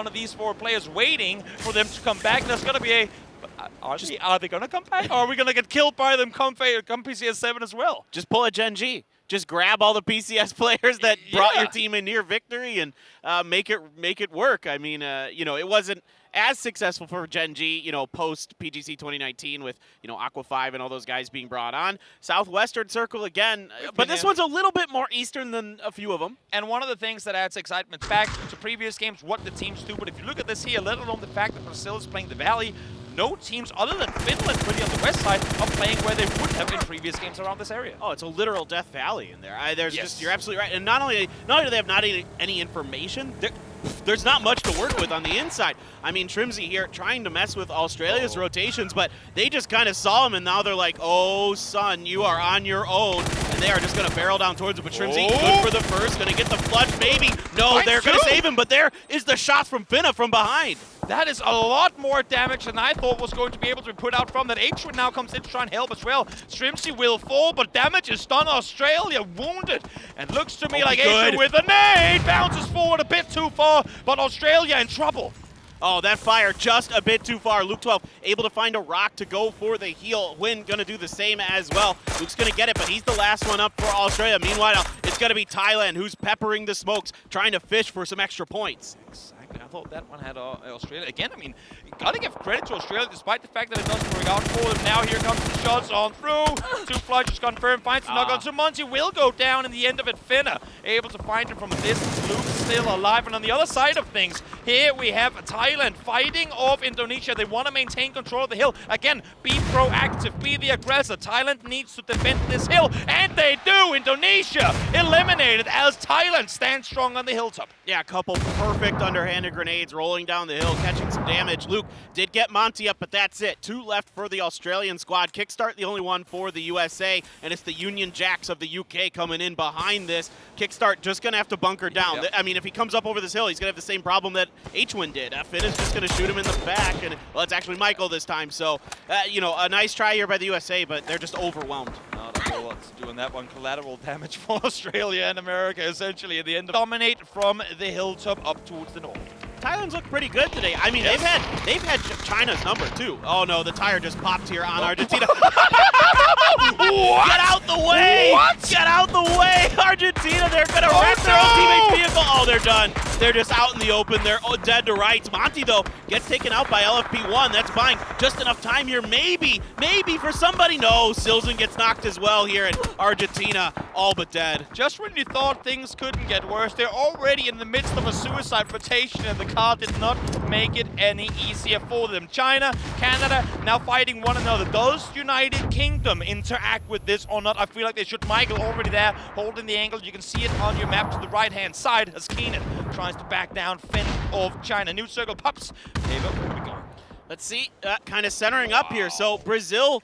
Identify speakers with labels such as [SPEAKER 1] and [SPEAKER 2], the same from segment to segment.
[SPEAKER 1] one of these 4 players waiting for them to come back. There's going to be a... Are they going to come back? Or are we going to get killed by them come PCS 7 as well?
[SPEAKER 2] Just pull a Gen G. Just grab all the PCS players that brought your team a near victory and make it work. I mean, it wasn't as successful for Gen G, post PGC 2019 with, Aqua 5 and all those guys being brought on. Southwestern Circle again, but this one's a little bit more Eastern than a few of them.
[SPEAKER 1] And one of the things that adds excitement back to previous games, what the teams do, but if you look at this here, let alone the fact that Brazil is playing the Valley, no teams other than Finland, really on the west side, are playing where they would have in previous games around this area.
[SPEAKER 2] Oh, it's a literal Death Valley in there. You're absolutely right. And not only do they have not any information, there's not much to work with on the inside. I mean, Trimsy here trying to mess with Australia's rotations, but they just kind of saw him, and now they're like, oh, son, you are on your own. And they are just going to barrel down towards him. But Trimsy, good for the first, going to get the flush, maybe. No, they're going to save him, but there is the shot from Finna from behind.
[SPEAKER 1] That is a lot more damage than I thought was going to be able to be put out from that. H1 now comes in to try and help as well. Strimsy will fall, but damage is done. Australia wounded. And looks to me like H1 with a nade. Bounces forward a bit too far, but Australia in trouble.
[SPEAKER 2] Oh, that fire just a bit too far. Luke 12 able to find a rock to go for the heal. Win gonna do the same as well. Luke's gonna get it, but he's the last one up for Australia. Meanwhile, it's gonna be Thailand who's peppering the smokes, trying to fish for some extra points.
[SPEAKER 1] Exactly. I thought that one had Australia. Again, I mean, you gotta give credit to Australia despite the fact that it doesn't work out for them. Now here comes the shots on through. 2 flushes confirmed. Finds the knock on. So Monty will go down in the end of it. Finna able to find him from a distance. Luke still alive. And on the other side of things, here we have Thailand fighting off Indonesia. They want to maintain control of the hill. Again, be proactive, be the aggressor. Thailand needs to defend this hill, and they do. Indonesia eliminated as Thailand stands strong on the hilltop.
[SPEAKER 2] Yeah, a couple perfect underhanded grenades rolling down the hill, catching some damage. Luke did get Monty up, but that's it. 2 left for the Australian squad. Kickstart the only one for the USA, and it's the Union Jacks of the UK coming in behind this. Kickstart just going to have to bunker down. Yep. I mean, if he comes up over this hill, he's going to have the same problem that H1 did. Finn is just going to shoot him in the back, and, well, it's actually Michael this time. So, a nice try here by the USA, but they're just overwhelmed.
[SPEAKER 1] Not a whole lot to do in that one. Collateral damage for Australia and America, essentially, at the end. Dominate from the hilltop up towards the north.
[SPEAKER 2] Thailand's looked pretty good today. I mean, they've had China's number too. Oh no, the tire just popped here on Argentina. Get out the way!
[SPEAKER 1] What?
[SPEAKER 2] Get out the way, Argentina! They're gonna wreck their own teammate's vehicle. Oh, they're done. They're just out in the open. They're dead to rights. Monty though gets taken out by LFP1. That's buying just enough time here. Maybe for somebody. No, Silzen gets knocked as well here, and Argentina all but dead.
[SPEAKER 1] Just when you thought things couldn't get worse, they're already in the midst of a suicide rotation, and the car did not make it any easier for them. China, Canada, now fighting one another. Does United Kingdom interact with this or not? I feel like they should. Michael already there, holding the angle. You can see it on your map to the right-hand side as Keenan tries to back down Finn of China. New circle pops. Ava, where we go?
[SPEAKER 2] Let's see, kind of centering up here. So Brazil,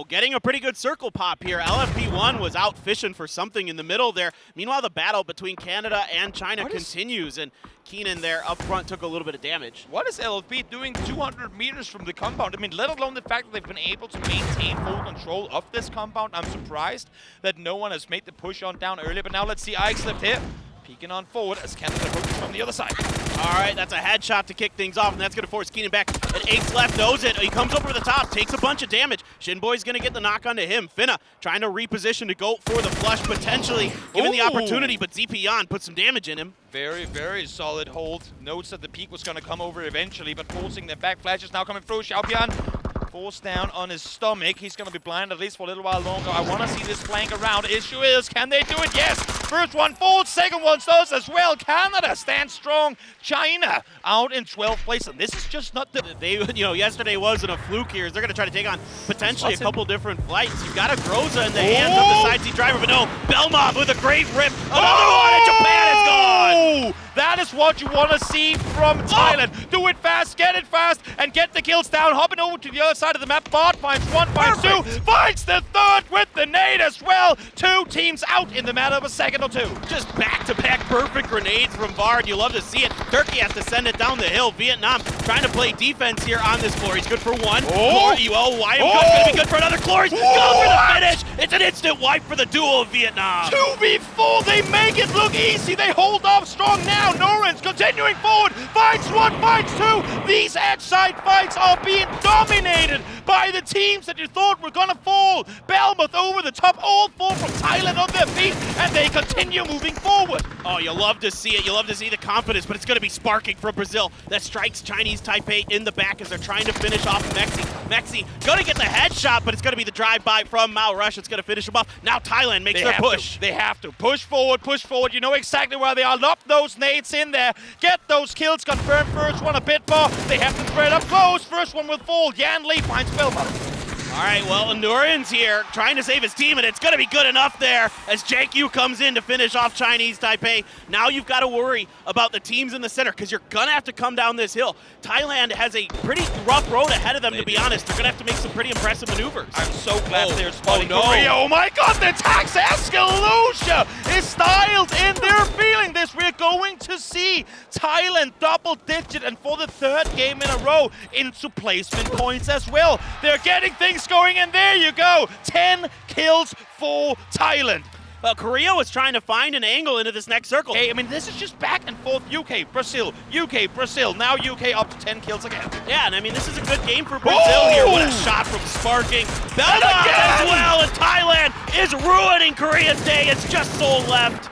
[SPEAKER 2] getting a pretty good circle pop here. LFP1 was out fishing for something in the middle there. Meanwhile, the battle between Canada and China continues, and Keenan there up front took a little bit of damage.
[SPEAKER 1] What is LFP doing 200 meters from the compound? I mean, let alone the fact that they've been able to maintain full control of this compound. I'm surprised that no one has made the push on down earlier, but now let's see Ike's left here. Peeking on forward as Canada approaches from the other side.
[SPEAKER 2] All right, that's a headshot to kick things off, and that's going to force Keenan back. And Ace left knows it. He comes over the top, takes a bunch of damage. Shinboy's going to get the knock onto him. Finna trying to reposition to go for the flush, potentially given the opportunity, but ZP puts some damage in him.
[SPEAKER 1] Very, very solid hold. Notes that the peak was going to come over eventually, but forcing them back. Flashes now coming through. Xiaopian forced down on his stomach. He's going to be blind at least for a little while longer. I want to see this flank around. Issue is, can they do it? Yes. First one falls, second one does as well. Canada stands strong. China out in 12th place, and this is just not the...
[SPEAKER 2] Yesterday wasn't a fluke here. They're going to try to take on potentially a couple different flights. You've got a Groza in the hands of the side seat driver, but no, Belmont with a great rip. Another one, and Japan is gone!
[SPEAKER 1] That is what you want to see from Thailand. Do it fast, get it fast, and get the kills down. Hopping over to the other side of the map. Bart finds one, finds two, finds the third with the nade as well. 2 teams out in the matter of a second. second or two.
[SPEAKER 2] Just back-to-back perfect grenades from Vard. You love to see it. Turkey has to send it down the hill. Vietnam trying to play defense here on this floor. He's good for one. Going to be good for another. Glory's go for the finish. It's an instant wipe for the duo of Vietnam.
[SPEAKER 1] 2v4, they make it look easy. They hold off strong now. Norrens continuing forward. Finds one, finds two. These edge side fights are being dominated by the teams that you thought were gonna fall. Belmouth over the top, all four from Thailand on their feet, and they continue moving forward.
[SPEAKER 2] Oh, you love to see it. You love to see the confidence, but it's going to be sparking from Brazil. That strikes Chinese Taipei in the back as they're trying to finish off Mexi. Mexi going to get the headshot, but it's going to be the drive-by from Mao Rush. It's going to finish him off. Now Thailand makes their push.
[SPEAKER 1] They have to. Push forward, push forward. You know exactly where they are. Lock those nades in there. Get those kills confirmed. First one a bit more. They have to spread up close. First one will fall. Yan Li finds Belmouth.
[SPEAKER 2] All right, well, Nurin's here trying to save his team, and it's going to be good enough there as JQ comes in to finish off Chinese Taipei. Now you've got to worry about the teams in the center because you're going to have to come down this hill. Thailand has a pretty rough road ahead of them, to be honest. They're going to have to make some pretty impressive maneuvers.
[SPEAKER 1] I'm so glad they're spotting
[SPEAKER 2] no.
[SPEAKER 1] Korea. Oh my god, the attacks! Escalucia is styled in. They're feeling this. We're going to see Thailand double-digit, and for the third game in a row, into placement points as well. They're getting things going, and there you go. 10 kills for Thailand.
[SPEAKER 2] Well, Korea was trying to find an angle into this next circle.
[SPEAKER 1] Hey, I mean, this is just back and forth. UK, Brazil, UK, Brazil. Now UK up to 10 kills again.
[SPEAKER 2] Yeah, and I mean, this is a good game for Brazil here. What a shot from Sparking. Belmouth as well, and Thailand is ruining Korea's day. It's just Seoul left.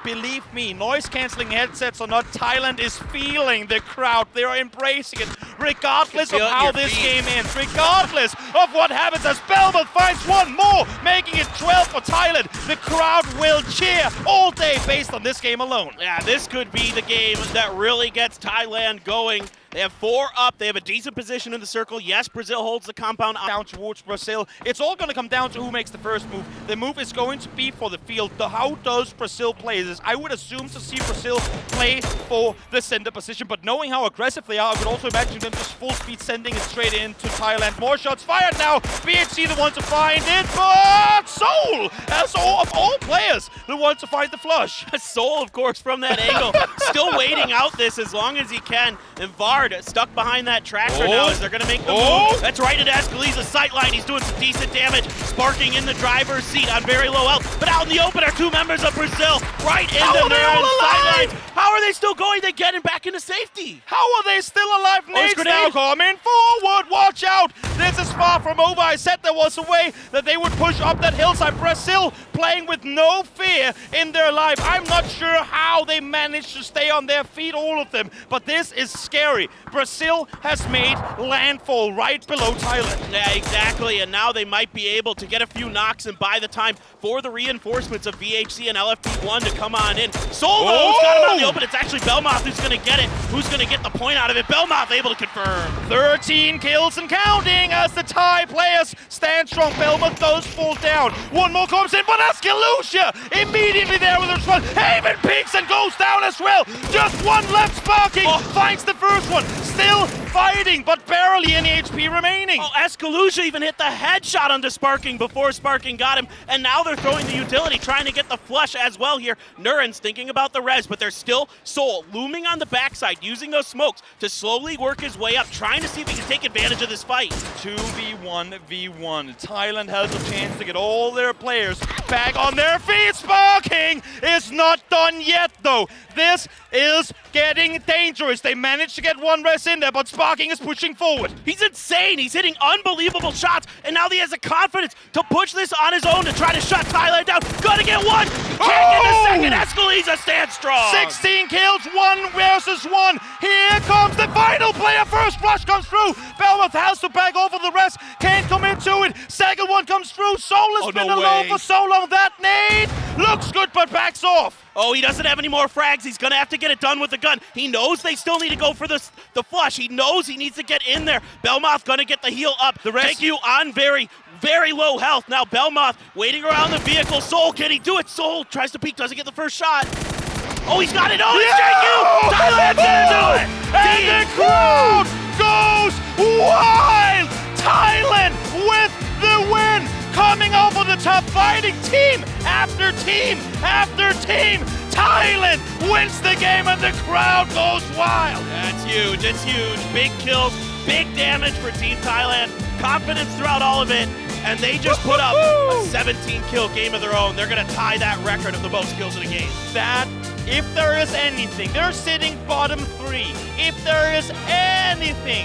[SPEAKER 1] Believe me, noise-canceling headsets or not, Thailand is feeling the crowd. They are embracing it, regardless of how this game ends, regardless of what happens as Belmouth finds one more, making it 12 for Thailand. The crowd will cheer all day based on this game alone.
[SPEAKER 2] Yeah, this could be the game that really gets Thailand going. They have 4 up. They have a decent position in the circle. Yes, Brazil holds the compound up.
[SPEAKER 1] Down towards Brazil. It's all going to come down to who makes the first move. The move is going to be for the field. How does Brazil play this? I would assume to see Brazil play for the center position, but knowing how aggressive they are, I would also imagine them just full speed sending it straight into Thailand. More shots fired now. BHC the one to find it, but Seoul, as of all players, the one to find the flush.
[SPEAKER 2] Seoul, of course, from that angle, still waiting out this as long as he can. And Vard stuck behind that tractor now as they're going to make the move. That's right into Escalisa's sightline. He's doing some decent damage. Sparking in the driver's seat on very low health. But out in the open are 2 members of Brazil right into their sidelines. How are they still going? They getting back into safety.
[SPEAKER 1] How are they still alive? Nades now coming forward. Watch out. This is far from over. I said there was a way that they would push up that hillside. Brazil playing with no fear in their life. I'm not sure how they managed to stay on their feet, all of them. But this is scary. Brazil has made landfall right below Thailand.
[SPEAKER 2] Yeah, exactly. And now they might be able to get a few knocks and buy the time for the reinforcements of VHC and LFP1 to come on in. Solo's got him out in the open. It's actually Belmouth who's going to get it. Who's going to get the point out of it? Belmouth able to confirm.
[SPEAKER 1] 13 kills and counting as the Thai players stand strong. Belmouth does fall down. One more comes in, but Escalucia immediately there with a response. Haven peeks and goes down as well. Just one left. Sparking finds the first one. Still fighting, but barely any HP remaining.
[SPEAKER 2] Oh, Escalucia even hit the headshot onto Sparking before Sparking got him, and now they're throwing the utility, trying to get the flush as well here. Nurin's thinking about the res, but there's still Seoul looming on the backside, using those smokes to slowly work his way up, trying to see if he can take advantage of this fight.
[SPEAKER 1] 2v1v1. Thailand has a chance to get all their players back on their feet. Sparking is not done yet, though. This is getting dangerous. They managed to get one res in there, but Sparking is pushing forward.
[SPEAKER 2] He's insane. He's hitting unbelievable shots, and now he has the confidence to push this on his own to try to shut Thailand down. Gonna get one. Can't get the second. Escalisa stands strong.
[SPEAKER 1] 16 kills, 1 versus 1. Here comes the final player. First flush comes through. Belmouth has to back over the rest. Can't come into it. Second one comes through. Soul has been alone for so long. That nade looks good, but backs off.
[SPEAKER 2] Oh, he doesn't have any more frags. He's going to have to get it done with the gun. He knows they still need to go for the flush. He knows he needs to get in there. Belmouth going to get the heal up. The rest. Take you on very low health. Now Belmouth waiting around the vehicle. Soul, can he do it? Soul tries to peek, doesn't get the first shot. Oh, he's got it. Oh, it's JQ! Thailand's going to do it!
[SPEAKER 1] And the crowd goes wild! Thailand with the win! Coming over the top, fighting team after team after team. Thailand wins the game and the crowd goes wild.
[SPEAKER 2] That's huge. It's huge. Big kills, big damage for Team Thailand. Confidence throughout all of it. And they just put up a 17-kill game of their own. They're going to tie that record of the most kills in a game.
[SPEAKER 1] That, if there is anything, they're sitting bottom 3. If there is anything